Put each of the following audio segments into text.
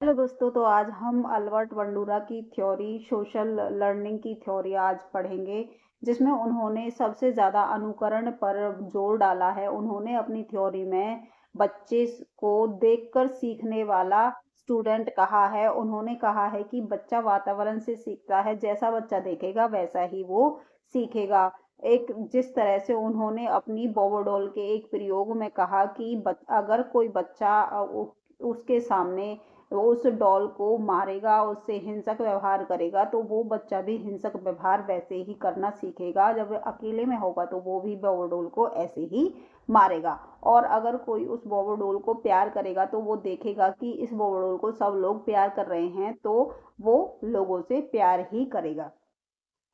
Hello दोस्तों, तो आज हम अल्बर्ट बंडूरा की थ्योरी सोशल लर्निंग की थ्योरी आज पढ़ेंगे, जिसमें उन्होंने सबसे ज़्यादा अनुकरण पर जोर डाला है। उन्होंने अपनी थ्योरी में बच्चे को देखकर सीखने वाला स्टूडेंट कहा है। उन्होंने कहा है कि बच्चा वातावरण से सीखता है, जैसा बच्चा देखेगा वैसा ही वो सीखेगा। एक जिस तरह से उन्होंने अपनी बोबोडोल के एक प्रयोग में कहा कि अगर कोई बच्चा उसके सामने वो उस डॉल को मारेगा, उससे हिंसक व्यवहार करेगा, तो वो बच्चा भी हिंसक व्यवहार वैसे ही करना सीखेगा। जब अकेले में होगा तो वो भी बॉबोडोल को ऐसे ही मारेगा। और अगर कोई उस बॉबोडोल को प्यार करेगा तो वो देखेगा कि इस बॉबोडोल को सब लोग प्यार कर रहे हैं, तो वो लोगों से प्यार ही करेगा।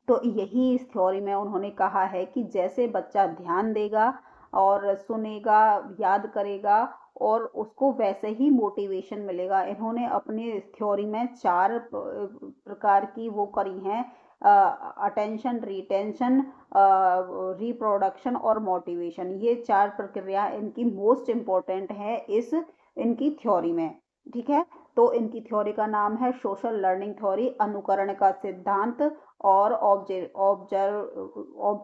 तो यही इस थ्योरी में उन्होंने कहा है कि जैसे बच्चा ध्यान देगा और सुनेगा, याद करेगा, और उसको वैसे ही मोटिवेशन मिलेगा। इन्होंने अपने थ्योरी में चार प्रकार की वो करी हैं: अटेंशन, रिटेंशन, रिप्रोडक्शन और मोटिवेशन। ये चार प्रक्रिया इनकी मोस्ट इम्पोर्टेंट है इस इनकी थ्योरी में। ठीक है, तो इनकी थ्योरी का नाम है सोशल लर्निंग थ्योरी, अनुकरण का सिद्धांत और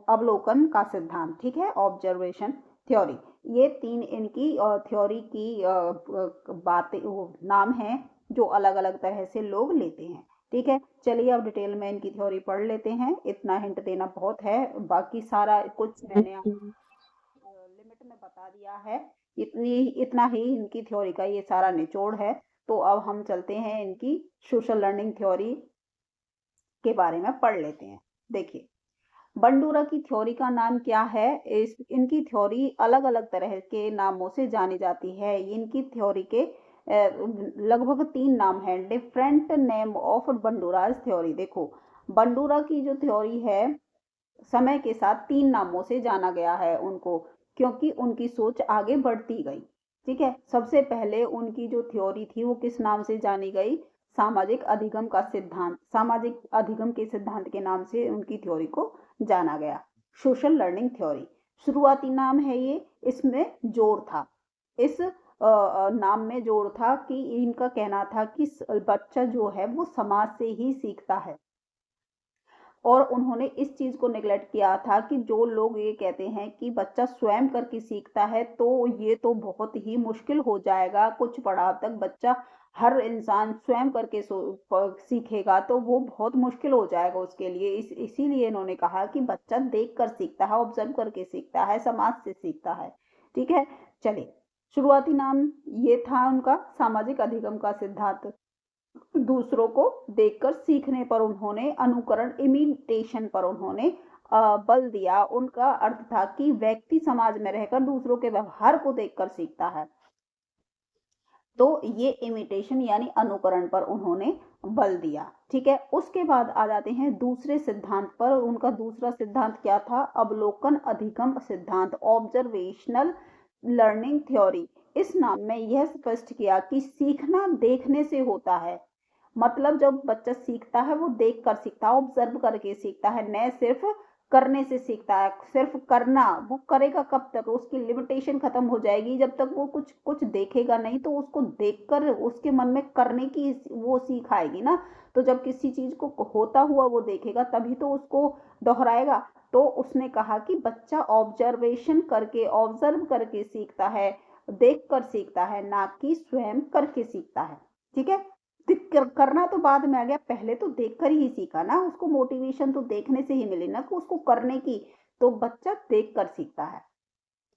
अवलोकन का सिद्धांत। ठीक है, ऑब्जर्वेशन थ्योरी। ये तीन इनकी थ्योरी की बातें नाम हैं जो अलग अलग तरह से लोग लेते हैं। ठीक है, चलिए अब डिटेल में इनकी थ्योरी पढ़ लेते हैं। इतना हिंट देना बहुत है, बाकी सारा कुछ मैंने लिमिट में बता दिया है। इतना ही इनकी थ्योरी का ये सारा निचोड़ है। तो अब हम चलते हैं इनकी सोशल लर्निंग थ्योरी के बारे में पढ़ लेते हैं। देखिए, बंडूरा की थ्योरी का नाम क्या है? इनकी थ्योरी अलग अलग तरह के नामों से जानी जाती है। इनकी थ्योरी के लगभग तीन नाम हैं। Different name of Bandura's theory. देखो, बंडूरा की जो थ्योरी है, समय के साथ तीन नामों से जाना गया है उनको, क्योंकि उनकी सोच आगे बढ़ती गई। ठीक है, सबसे पहले उनकी जो थ्योरी थी वो किस नाम से जानी गई? सामाजिक अधिगम का सिद्धांत। सामाजिक अधिगम के सिद्धांत के नाम से उनकी थ्योरी को जाना गया, सोशल लर्निंग थ्योरी। शुरुआती नाम है ये, इसमें जोर था, इस नाम में जोर था कि इनका कहना था कि बच्चा जो है वो समाज से ही सीखता है। और उन्होंने इस चीज को नेग्लेक्ट किया था कि जो लोग ये कहते हैं कि बच्चा स्वयं करके सीखता है, तो ये तो बहुत ही मुश्किल हो जाएगा। कुछ पड़ाव तक बच्चा, हर इंसान स्वयं करके सीखेगा तो वो बहुत मुश्किल हो जाएगा उसके लिए। इसीलिए इन्होंने कहा कि बच्चा देख कर सीखता है, ऑब्जर्व करके सीखता है, समाज से सीखता है। ठीक है, चलिए, शुरुआती नाम ये था उनका सामाजिक अधिगम का सिद्धांत। दूसरों को देखकर सीखने पर उन्होंने, अनुकरण, इमिटेशन पर उन्होंने बल दिया। उनका अर्थ था कि व्यक्ति समाज में रहकर दूसरों के व्यवहार को देखकर सीखता है। तो ये इमिटेशन यानी अनुकरण पर उन्होंने बल दिया। ठीक है, उसके बाद आ जाते हैं दूसरे सिद्धांत पर। उनका दूसरा सिद्धांत क्या था? अवलोकन अधिगम सिद्धांत, ऑब्जर्वेशनल लर्निंग थ्योरी। इस नाम में यह स्पष्ट किया कि सीखना देखने से होता है। मतलब जब बच्चा सीखता है वो देख कर सीखता है, ऑब्जर्व करके सीखता है, न सिर्फ करने से सीखता है। सिर्फ करना, वो करेगा कब तक? उसकी लिमिटेशन खत्म हो जाएगी जब तक वो कुछ कुछ देखेगा नहीं, तो उसको देखकर उसके मन में करने की वो सीख आएगी ना। तो जब किसी चीज को होता हुआ वो देखेगा तभी तो उसको दोहराएगा। तो उसने कहा कि बच्चा ऑब्जर्वेशन करके, ऑब्जर्व करके सीखता है, देख कर सीखता है, ना कि स्वयं करके सीखता है। ठीक है, करना तो बाद में आ गया, पहले तो देखकर ही सीखा ना। उसको मोटिवेशन तो देखने से ही मिली ना, कि उसको करने की। तो बच्चा देखकर सीखता है।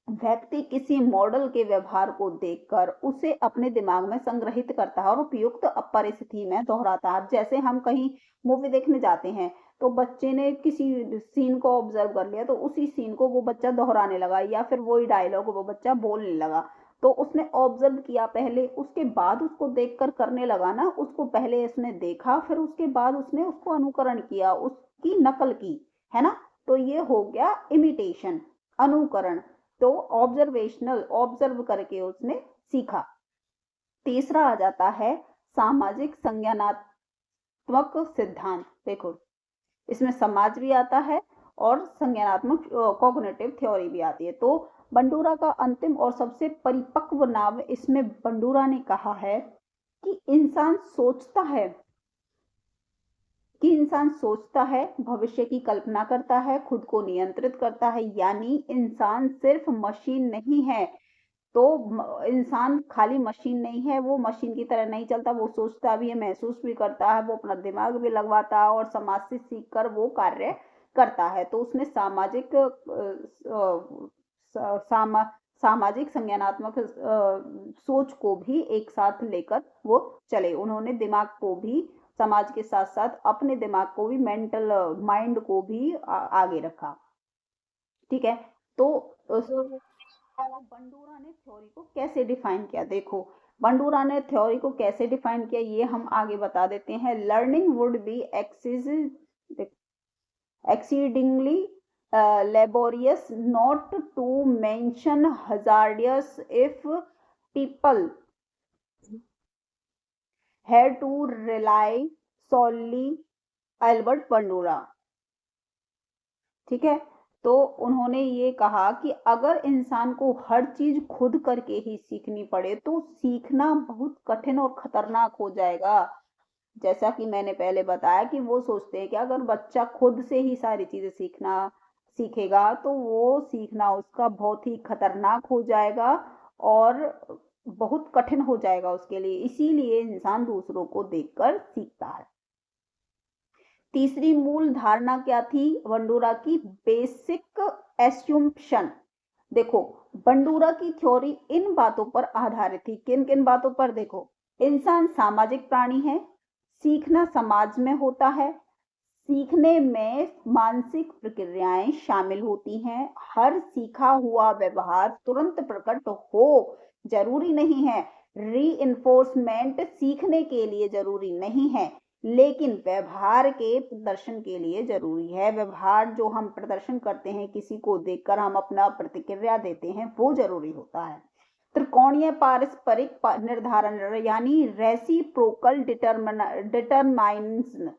व्यक्ति किसी मॉडल के व्यवहार को देखकर उसे अपने दिमाग में संग्रहित करता है और उपयुक्त परिस्थिति में दोहराता है। जैसे हम कहीं मूवी देखने जाते हैं, तो बच्चे ने किसी सीन को ऑब्जर्व कर लिया, तो उसी सीन को वो बच्चा दोहराने लगा, या फिर वही डायलॉग वो बच्चा बोलने लगा। तो उसने ऑब्जर्व किया पहले, उसके बाद उसको देखकर करने लगा ना। उसको पहले उसने देखा, फिर उसके बाद उसने उसको अनुकरण किया, उसकी नकल की, है ना। तो ये हो गया इमिटेशन, अनुकरण। तो ऑब्जर्वेशनल, ऑब्जर्व करके उसने सीखा। तीसरा आ जाता है सामाजिक संज्ञानात्मक सिद्धांत। देखो, इसमें समाज भी आता है और संज्ञानात्मक कॉग्निटिव थ्योरी भी आती है। तो बंडूरा का अंतिम और सबसे परिपक्व नाम इसमें बंडूरा ने कहा है कि इंसान सोचता है, भविष्य की कल्पना करता है, खुद को नियंत्रित करता है, यानी इंसान सिर्फ मशीन नहीं है। तो इंसान खाली मशीन नहीं है, वो मशीन की तरह नहीं चलता, वो सोचता भी है, महसूस भी करता है, वो अपना दिमाग भी लगवाता है और समाज से सीखकर वो कार्य करता है। तो उसने सामा सामाजिक संज्ञानात्मक सोच को भी एक साथ लेकर वो चले। उन्होंने दिमाग को भी समाज के साथ साथ अपने दिमाग को भी, मेंटल माइंड को भी आगे रखा। ठीक है। तो बंडूरा ने थ्योरी को कैसे डिफाइन किया, देखो बंडूरा ने थ्योरी को कैसे डिफाइन किया ये हम आगे बता देते हैं। Learning would be exceedingly laborious, not to mention hazardous, if people had to rely solely Albert Bandura. ठीक है। तो उन्होंने ये कहा कि अगर इंसान को हर चीज खुद करके ही सीखनी पड़े तो सीखना बहुत कठिन और खतरनाक हो जाएगा। जैसा कि मैंने पहले बताया कि वो सोचते हैं कि अगर बच्चा खुद से ही सारी चीजें सीखेगा तो वो सीखना उसका बहुत ही खतरनाक हो जाएगा और बहुत कठिन हो जाएगा उसके लिए। इसीलिए इंसान दूसरों को देखकर सीखता है। तीसरी मूल धारणा क्या थी बंडूरा की? बेसिक एस्यूम्पशन। देखो बंडूरा की थ्योरी इन बातों पर आधारित थी। किन किन बातों पर? देखो, इंसान सामाजिक प्राणी है, सीखना समाज में होता है, सीखने में मानसिक प्रक्रियाएं शामिल होती हैं, हर सीखा हुआ व्यवहार तुरंत प्रकट हो जरूरी नहीं है, रीइंफोर्समेंट सीखने के लिए जरूरी नहीं है, लेकिन व्यवहार के प्रदर्शन के लिए जरूरी है। व्यवहार जो हम प्रदर्शन करते हैं, किसी को देखकर हम अपना प्रतिक्रिया देते हैं, वो जरूरी होता है। त्रिकोणीय पारस्परिक निर्धारण यानी रेसिप्रोकल डिटरमाइनिज्म।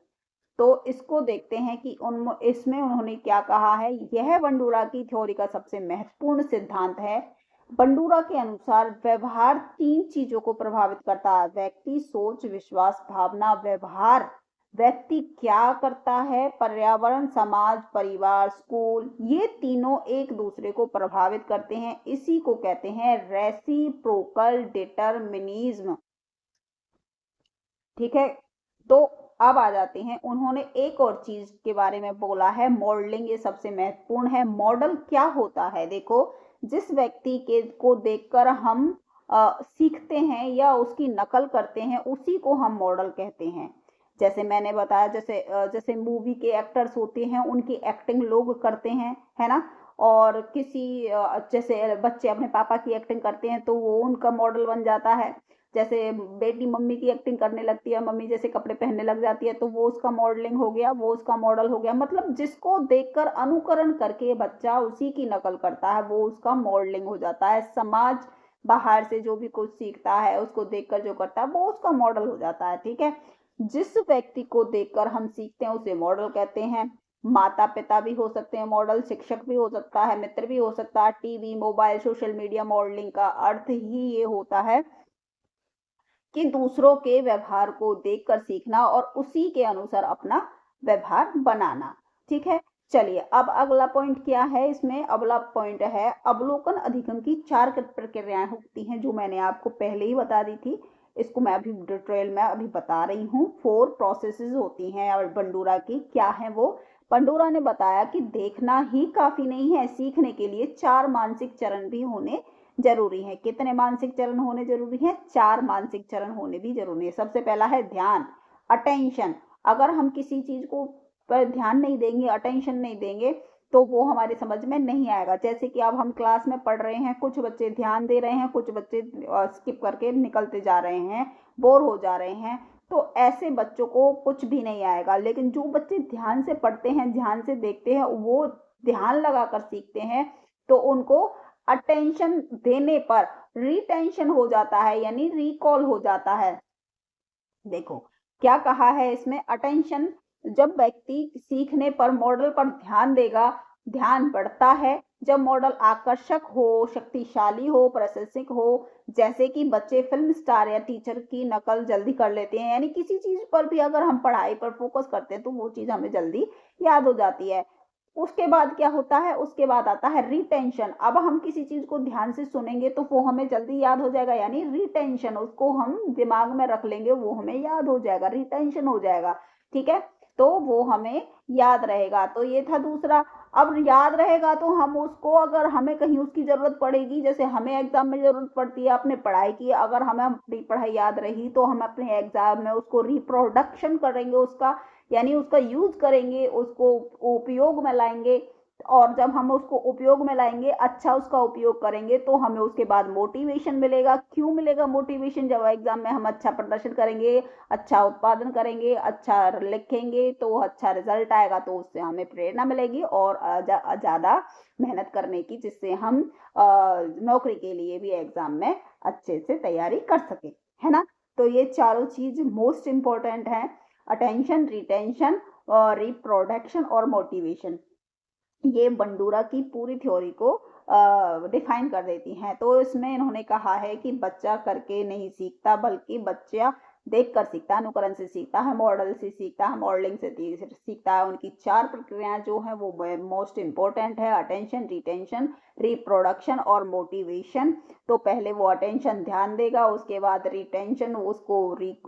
तो इसको देखते हैं कि इसमें उन्होंने क्या कहा है। यह बंडूरा की थ्योरी का सबसे महत्वपूर्ण सिद्धांत है। बंडूरा के अनुसार व्यवहार 3 चीजों को प्रभावित करता है: व्यक्ति, सोच, विश्वास, भावना। व्यवहार व्यक्ति क्या करता है, पर्यावरण, समाज, परिवार, स्कूल, ये तीनों एक दूसरे को प्रभावित करते हैं। इसी को कहते हैं रेसिप्रोकल डिटरमिनिज्म। ठीक है। तो अब आ जाते हैं, उन्होंने एक और चीज के बारे में बोला है, मॉडलिंग। ये सबसे महत्वपूर्ण है। मॉडल क्या होता है? देखो, जिस व्यक्ति के को देखकर हम सीखते हैं या उसकी नकल करते हैं, उसी को हम मॉडल कहते हैं। जैसे मैंने बताया, जैसे मूवी के एक्टर्स होते हैं, उनकी एक्टिंग लोग करते हैं, है ना। और जैसे बच्चे अपने पापा की एक्टिंग करते हैं तो वो उनका मॉडल बन जाता है। जैसे बेटी मम्मी की एक्टिंग करने लगती है, मम्मी जैसे कपड़े पहनने लग जाती है, तो वो उसका मॉडलिंग हो गया, वो उसका मॉडल हो गया। मतलब जिसको देखकर अनुकरण करके बच्चा उसी की नकल करता है, वो उसका मॉडलिंग हो जाता है। समाज बाहर से जो भी कुछ सीखता है, उसको देखकर जो करता है, वो उसका मॉडल हो जाता है। ठीक है। जिस व्यक्ति को देखकर हम सीखते हैं उसे मॉडल कहते हैं। माता पिता भी हो सकते हैं मॉडल, शिक्षक भी हो सकता है, मित्र भी हो सकता है, TV, mobile, social media. Modelling का अर्थ ही ये होता है कि दूसरों के व्यवहार को देखकर सीखना और उसी के अनुसार अपना व्यवहार बनाना। ठीक है। चलिए, अब अगला पॉइंट क्या है इसमें? अगला पॉइंट है अवलोकन अधिगम की 4 प्रक्रियाएं होती हैं, जो मैंने आपको पहले ही बता दी थी। इसको मैं अभी डिटेल में अभी बता रही हूँ। 4 प्रोसेसेस होती हैं और बंडूरा की क्या है वो? बंडूरा ने बताया कि देखना ही काफी नहीं है, सीखने के लिए 4 मानसिक चरण भी होने जरूरी है। कितने मानसिक चरण होने जरूरी है? 4 मानसिक चरण होने भी जरूरी है। सबसे पहला है ध्यान, अटेंशन। अगर हम किसी चीज को पर ध्यान नहीं देंगे, अटेंशन नहीं देंगे, तो वो हमारे समझ में नहीं आएगा। जैसे कि अब हम क्लास में पढ़ रहे हैं, कुछ बच्चे ध्यान दे रहे हैं, कुछ बच्चे स्किप करके निकलते जा रहे हैं, बोर हो जा रहे हैं, तो ऐसे बच्चों को कुछ भी नहीं आएगा। लेकिन जो बच्चे ध्यान से पढ़ते हैं, ध्यान से देखते हैं, वो ध्यान लगाकर सीखते हैं, तो उनको अटेंशन देने पर रिटेंशन हो जाता है, यानी रिकॉल हो जाता है। देखो क्या कहा है इसमें? अटेंशन, जब व्यक्ति सीखने पर, मॉडल पर ध्यान देगा ध्यान बढ़ता है जब मॉडल आकर्षक हो, शक्तिशाली हो, प्रशंसिक हो। जैसे कि बच्चे फिल्म स्टार या टीचर की नकल जल्दी कर लेते हैं, यानी किसी चीज पर भी अगर हम पढ़ाई पर फोकस करते हैं तो वो चीज हमें जल्दी याद हो जाती है। उसके बाद क्या होता है, उसके बाद आता है रिटेंशन। अब हम किसी चीज को ध्यान से सुनेंगे तो वो हमें जल्दी याद हो जाएगा, यानी रिटेंशन, उसको हम दिमाग में रख लेंगे, वो हमें याद हो जाएगा, रिटेंशन हो जाएगा। ठीक है, तो वो हमें याद रहेगा। तो ये था दूसरा। अब याद रहेगा तो हम उसको, अगर हमें कहीं उसकी जरूरत पड़ेगी, जैसे हमें एग्जाम में जरूरत पड़ती है अपने पढ़ाई की, अगर हमें अपनी पढ़ाई याद रही तो हम अपने एग्जाम में उसको रिप्रोडक्शन करेंगे उसका, यानी उसका यूज करेंगे, उसको उपयोग में लाएंगे। और जब हम उसको उपयोग में लाएंगे, अच्छा उसका उपयोग करेंगे, तो हमें उसके बाद मोटिवेशन मिलेगा। क्यों मिलेगा मोटिवेशन? जब एग्जाम में हम अच्छा प्रदर्शन करेंगे, अच्छा उत्पादन करेंगे, अच्छा लिखेंगे, तो अच्छा रिजल्ट आएगा, तो उससे हमें प्रेरणा मिलेगी और ज्यादा मेहनत करने की, जिससे हम नौकरी के लिए भी एग्जाम में अच्छे से तैयारी कर सके, है ना। तो ये चारों चीज मोस्ट इंपॉर्टेंट है, अटेंशन, रिटेंशन, रिप्रोडक्शन और मोटिवेशन। ये बंडूरा की पूरी थ्योरी को डिफाइन कर देती हैं। तो इसमें इन्होंने कहा है कि बच्चा करके नहीं सीखता, बल्कि बच्चा देख कर सीखता है, अनुकरण से सीखता है, मॉडल से सीखता है, मॉडलिंग से सीखता है। उनकी चार प्रक्रियाएं जो है वो मोस्ट इंपॉर्टेंट है, अटेंशन, रिटेंशन, रिप्रोडक्शन और मोटिवेशन। तो पहले वो अटेंशन ध्यान देगा, उसके बाद रिटेंशन उसको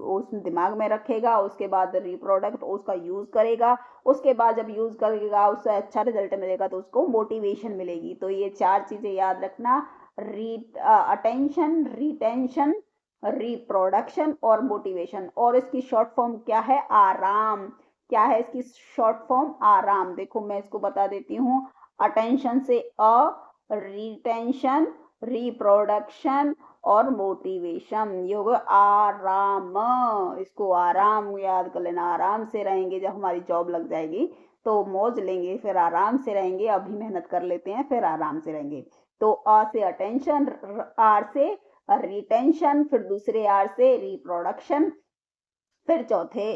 उस दिमाग में रखेगा, उसके बाद रिप्रोडक्ट उसका यूज करेगा, उसके बाद जब यूज करेगा उससे अच्छा रिजल्ट मिलेगा तो उसको मोटिवेशन मिलेगी। तो ये चार चीजें याद रखना, अटेंशन, रिटेंशन, रिप्रोडक्शन और मोटिवेशन। और इसकी शॉर्ट फॉर्म क्या है? आराम। क्या है इसकी शॉर्ट फॉर्म? आराम। देखो मैं इसको बता देती हूँ। अटेंशन से रिटेंशन, रिप्रोडक्शन और मोटिवेशन, ये होगा आराम। इसको आराम याद कर लेना। आराम से रहेंगे, जब हमारी जॉब लग जाएगी तो मौज लेंगे, फिर आराम से रहेंगे। अभी मेहनत कर लेते हैं, फिर आराम से रहेंगे। तो आ से अटेंशन, आर से रिटेंशन, फिर दूसरे आर से रिप्रोडक्शन, फिर चौथे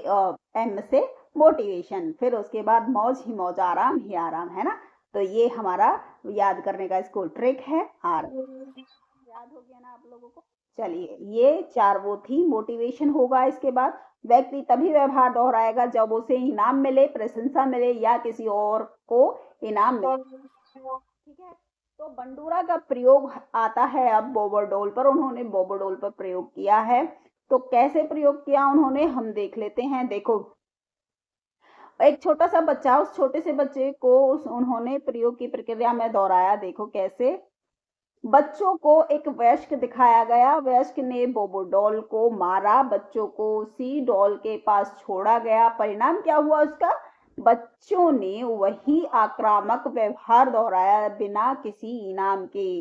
एम से मोटिवेशन, फिर उसके बाद मौज ही मौज, आराम ही आराम, है ना। तो ये हमारा याद करने का इसको ट्रिक है। आर याद हो गया ना आप लोगों को? चलिए, ये चार वो थी। मोटिवेशन होगा इसके बाद। व्यक्ति तभी व्यवहार दोहराएगा जब उसे इनाम मिले, प्रशंसा मिले या किसी और को इनाम मिले। ठीक है, तो बंडूरा का प्रयोग आता है अब बोबरडोल पर। उन्होंने बोबरडोल पर प्रयोग किया है। तो कैसे प्रयोग किया उन्होंने, हम देख लेते हैं। देखो, एक छोटा सा बच्चा, उस छोटे से बच्चे को उन्होंने प्रयोग की प्रक्रिया में दोहराया। देखो कैसे। बच्चों को एक वयस्क दिखाया गया, वयस्क ने बोबो डॉल को मारा, बच्चों को उसी डॉल के पास छोड़ा गया। परिणाम क्या हुआ उसका? बच्चों ने वही आक्रामक व्यवहार दोहराया बिना किसी इनाम के।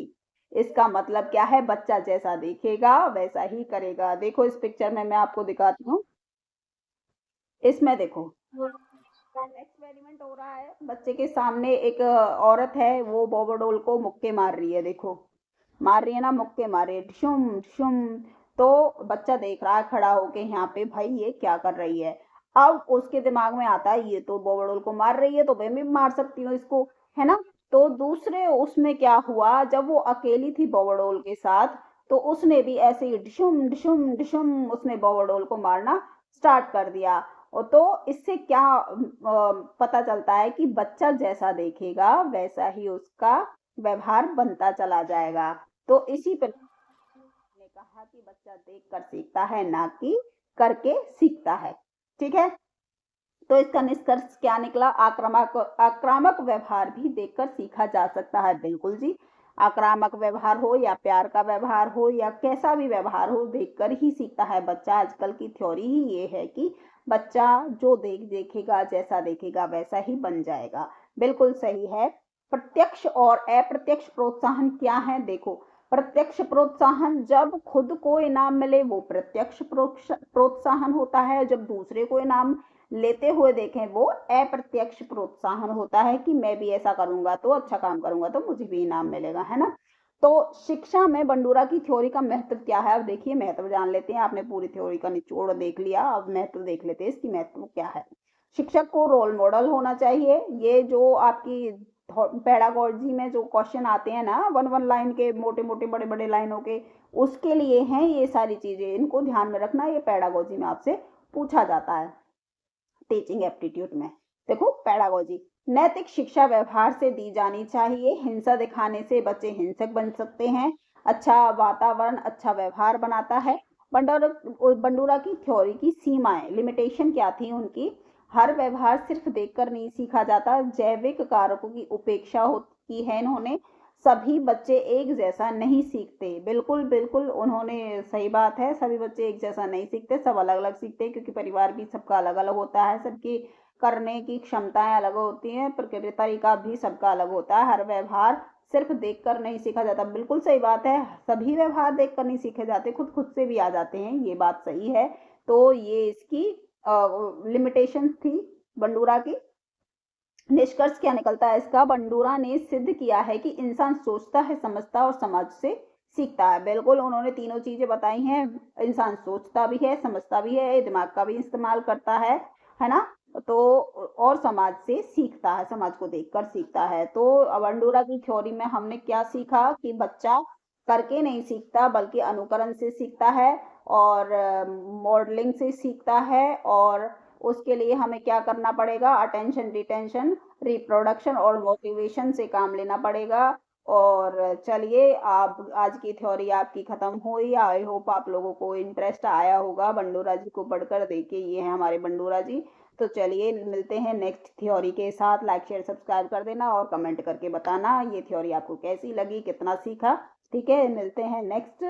इसका मतलब क्या है? बच्चा जैसा देखेगा वैसा ही करेगा। देखो इस पिक्चर में मैं आपको दिखाती हूँ। इसमें देखो एक्सपेरिमेंट हो रहा है। बच्चे के सामने एक औरत है, वो बोबोडोल को मुक्के मार रही है। देखो, मार रही है ना, मुक्के मारे, शुम शुम। तो बच्चा देख रहा है खड़ा होके, यहाँ पे भाई ये क्या कर रही है। अब उसके दिमाग में आता है ये तो बोबोडोल को मार रही है, तो मैं भी मार सकती हूँ इसको, है ना। तो दूसरे उसमें क्या हुआ, जब वो अकेली थी बोबोडोल के साथ, तो उसने भी ऐसे ही डिशुम डिशुम डिशुम उसने बोबोडोल को मारना स्टार्ट कर दिया। और तो इससे क्या पता चलता है कि बच्चा जैसा देखेगा वैसा ही उसका व्यवहार बनता चला जाएगा। तो इसी पर ने कहा कि बच्चा देख कर सीखता है, ना कि करके सीखता है। ठीक है, तो इसका निष्कर्ष क्या निकला? आक्रामक आक्रामक व्यवहार भी देखकर सीखा जा सकता है। बिल्कुल जी, आक्रामक व्यवहार हो या प्यार का व्यवहार हो या कैसा भी व्यवहार हो, देखकर ही सीखता है बच्चा। आजकल की थ्योरी ही ये है कि बच्चा जो देखेगा, जैसा देखेगा वैसा ही बन जाएगा। बिल्कुल सही है। प्रत्यक्ष और अप्रत्यक्ष प्रोत्साहन क्या है? देखो, प्रत्यक्ष प्रोत्साहन, जब खुद को इनाम मिले वो प्रत्यक्ष प्रोत्साहन होता है। जब दूसरे को इनाम लेते हुए देखें वो अप्रत्यक्ष प्रोत्साहन होता है, कि मैं भी ऐसा करूंगा तो अच्छा काम करूंगा तो मुझे भी इनाम मिलेगा, है ना। तो शिक्षा में बंडूरा की थ्योरी का महत्व क्या है? अब देखिए, महत्व जान लेते हैं। आपने पूरी थ्योरी का निचोड़ देख लिया, अब महत्व देख लेते हैं इसकी। महत्व क्या है? शिक्षक को रोल मॉडल होना चाहिए। ये जो आपकी पेडागोजी में जो क्वेश्चन आते हैं ना, वन लाइन के, मोटे मोटे बड़े बड़े लाइनों के, उसके लिए हैं ये सारी चीजें, इनको ध्यान में रखना। ये पेडागोजी में आपसे पूछा जाता है टीचिंग एप्टीट्यूड में। देखो पेडागोजी, नैतिक शिक्षा व्यवहार से दी जानी चाहिए। हिंसा दिखाने से बच्चे हिंसक बन सकते हैं। अच्छा वातावरण अच्छा व्यवहार बनाता है। बंडूरा की थ्योरी की सीमाएं, लिमिटेशन क्या थी उनकी? हर व्यवहार सिर्फ देखकर नहीं सीखा जाता, जैविक कारकों की उपेक्षा की है इन्होंने। सभी बच्चे एक जैसा नहीं सीखते। बिल्कुल बिल्कुल उन्होंने सही बात है, सभी बच्चे एक जैसा नहीं सीखते, सब अलग अलग सीखते हैं, क्योंकि परिवार भी सबका अलग अलग होता है, सबकी करने की क्षमताएं अलग होती हैं, प्रक्रिया तरीका भी सबका अलग होता है। हर व्यवहार सिर्फ देखकर नहीं सीखा जाता। बिल्कुल सही बात है, सभी व्यवहार देखकर नहीं सीखे जाते, खुद खुद से भी आ जाते हैं, ये बात सही है। तो ये इसकी लिमिटेशंस थी बंडूरा की। निष्कर्ष क्या निकलता है इसका? बंडूरा ने सिद्ध किया है कि इंसान सोचता है, समझता और समाज से सीखता है। बिल्कुल उन्होंने तीनों चीजें बताई हैं। इंसान सोचता भी है, समझता भी है, दिमाग का भी इस्तेमाल करता है ना? तो और समाज से सीखता है, समाज को देखकर सीखता है। तो बंडूरा की थ्योरी में हमने क्या सीखा कि बच्चा करके नहीं सीखता, बल्कि अनुकरण से सीखता है और मॉडलिंग से सीखता है। और उसके लिए हमें क्या करना पड़ेगा? अटेंशन, डिटेंशन, रिप्रोडक्शन और मोटिवेशन से काम लेना पड़ेगा। और चलिए, आप आज की थ्योरी आपकी खत्म हुई। आई होप आप लोगों को इंटरेस्ट आया होगा बंडूरा जी को पढ़कर। देखिए ये हैं हमारे बंडूरा जी। तो चलिए मिलते हैं नेक्स्ट थ्योरी के साथ। लाइक शेयर सब्सक्राइब कर देना और कमेंट करके बताना ये थ्योरी आपको कैसी लगी, कितना सीखा। ठीक है, मिलते हैं नेक्स्ट